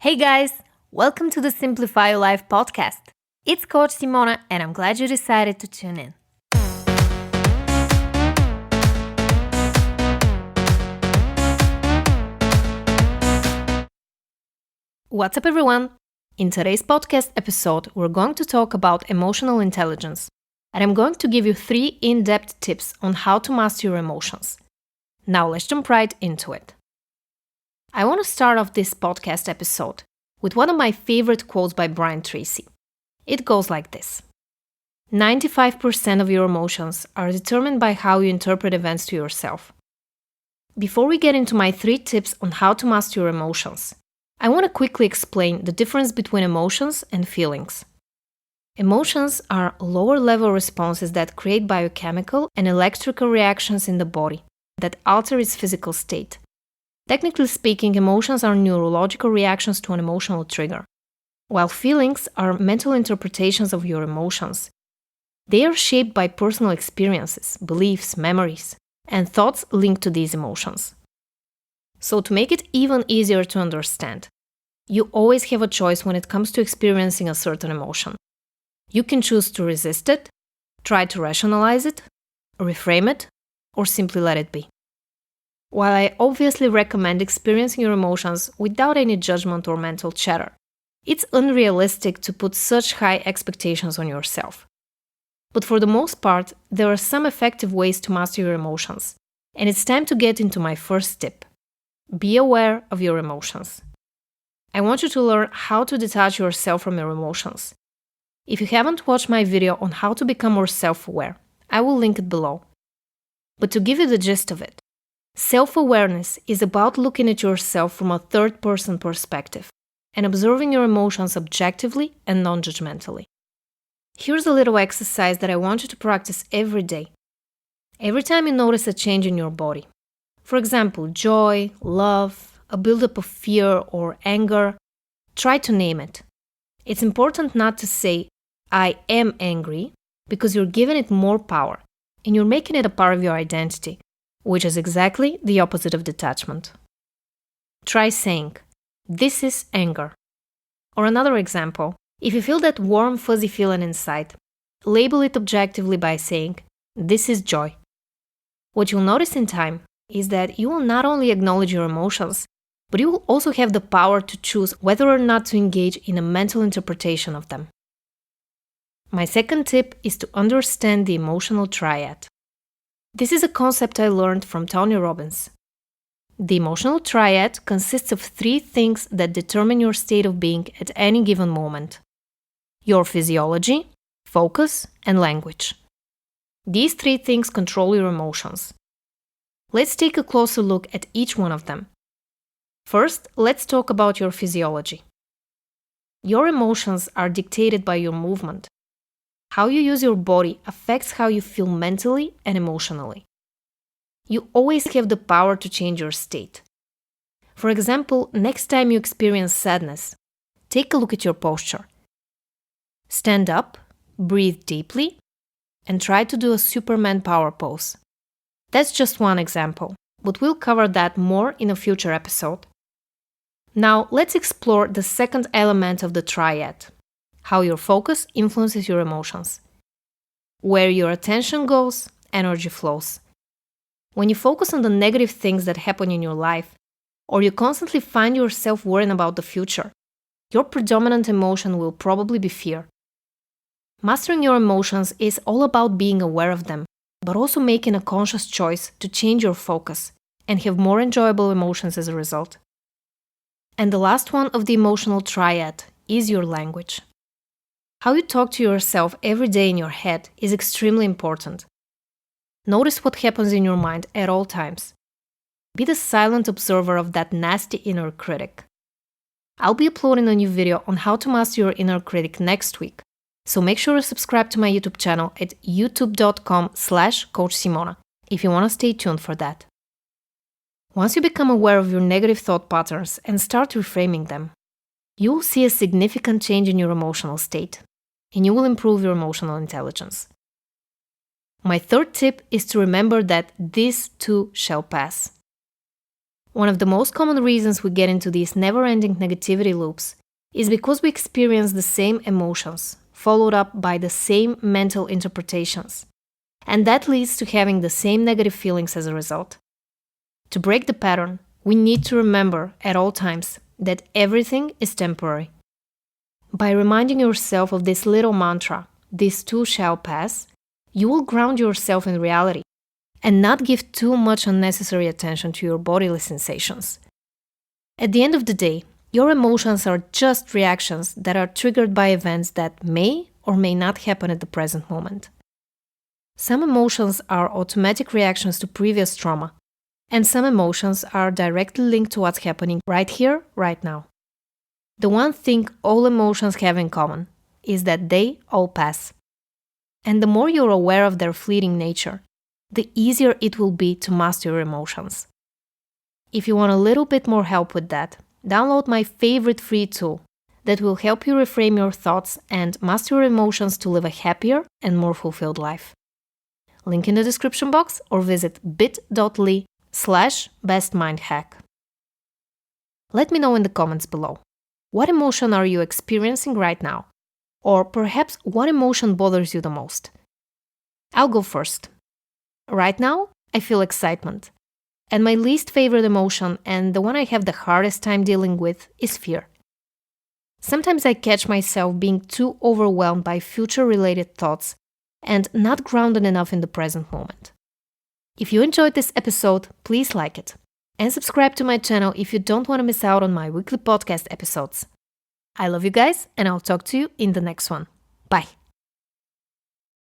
Hey guys, welcome to the Simplify Your Life podcast. It's Coach Simona and I'm glad you decided to tune in. What's up everyone? In today's podcast episode, we're going to talk about emotional intelligence. And I'm going to give you 3 in-depth tips on how to master your emotions. Now let's jump right into it. I want to start off this podcast episode with one of my favorite quotes by Brian Tracy. It goes like this: 95% of your emotions are determined by how you interpret events to yourself. Before we get into my 3 tips on how to master your emotions, I want to quickly explain the difference between emotions and feelings. Emotions are lower-level responses that create biochemical and electrical reactions in the body that alter its physical state. Technically speaking, emotions are neurological reactions to an emotional trigger, while feelings are mental interpretations of your emotions. They are shaped by personal experiences, beliefs, memories, and thoughts linked to these emotions. So to make it even easier to understand, you always have a choice when it comes to experiencing a certain emotion. You can choose to resist it, try to rationalize it, reframe it, or simply let it be. While I obviously recommend experiencing your emotions without any judgment or mental chatter, it's unrealistic to put such high expectations on yourself. But for the most part, there are some effective ways to master your emotions, and it's time to get into my first tip. Be aware of your emotions. I want you to learn how to detach yourself from your emotions. If you haven't watched my video on how to become more self-aware, I will link it below. But to give you the gist of it, self-awareness is about looking at yourself from a third-person perspective and observing your emotions objectively and non-judgmentally. Here's a little exercise that I want you to practice every day. Every time you notice a change in your body, for example, joy, love, a buildup of fear or anger, try to name it. It's important not to say, "I am angry," because you're giving it more power and you're making it a part of your identity, which is exactly the opposite of detachment. Try saying, "This is anger." Or another example, if you feel that warm, fuzzy feeling inside, label it objectively by saying, "This is joy." What you'll notice in time is that you will not only acknowledge your emotions, but you will also have the power to choose whether or not to engage in a mental interpretation of them. My second tip is to understand the emotional triad. This is a concept I learned from Tony Robbins. The emotional triad consists of 3 things that determine your state of being at any given moment: your physiology, focus, and language. These 3 things control your emotions. Let's take a closer look at each one of them. First, let's talk about your physiology. Your emotions are dictated by your movement. How you use your body affects how you feel mentally and emotionally. You always have the power to change your state. For example, next time you experience sadness, take a look at your posture. Stand up, breathe deeply, and try to do a Superman power pose. That's just one example, but we'll cover that more in a future episode. Now, let's explore the second element of the triad: how your focus influences your emotions. Where your attention goes, energy flows. When you focus on the negative things that happen in your life, or you constantly find yourself worrying about the future, your predominant emotion will probably be fear. Mastering your emotions is all about being aware of them, but also making a conscious choice to change your focus and have more enjoyable emotions as a result. And the last one of the emotional triad is your language. How you talk to yourself every day in your head is extremely important. Notice what happens in your mind at all times. Be the silent observer of that nasty inner critic. I'll be uploading a new video on how to master your inner critic next week, so make sure to subscribe to my YouTube channel at youtube.com/coachsimona if you want to stay tuned for that. Once you become aware of your negative thought patterns and start reframing them, you will see a significant change in your emotional state, and you will improve your emotional intelligence. My third tip is to remember that this too shall pass. One of the most common reasons we get into these never-ending negativity loops is because we experience the same emotions, followed up by the same mental interpretations. And that leads to having the same negative feelings as a result. To break the pattern, we need to remember at all times that everything is temporary. By reminding yourself of this little mantra, "this too shall pass," you will ground yourself in reality and not give too much unnecessary attention to your bodily sensations. At the end of the day, your emotions are just reactions that are triggered by events that may or may not happen at the present moment. Some emotions are automatic reactions to previous trauma, and some emotions are directly linked to what's happening right here, right now. The one thing all emotions have in common is that they all pass. And the more you're aware of their fleeting nature, the easier it will be to master your emotions. If you want a little bit more help with that, download my favorite free tool that will help you reframe your thoughts and master your emotions to live a happier and more fulfilled life. Link in the description box or visit bit.ly/bestmindhack. Let me know in the comments below. What emotion are you experiencing right now? Or perhaps what emotion bothers you the most? I'll go first. Right now, I feel excitement. And my least favorite emotion, and the one I have the hardest time dealing with, is fear. Sometimes I catch myself being too overwhelmed by future-related thoughts and not grounded enough in the present moment. If you enjoyed this episode, please like it. And subscribe to my channel if you don't want to miss out on my weekly podcast episodes. I love you guys, and I'll talk to you in the next one. Bye.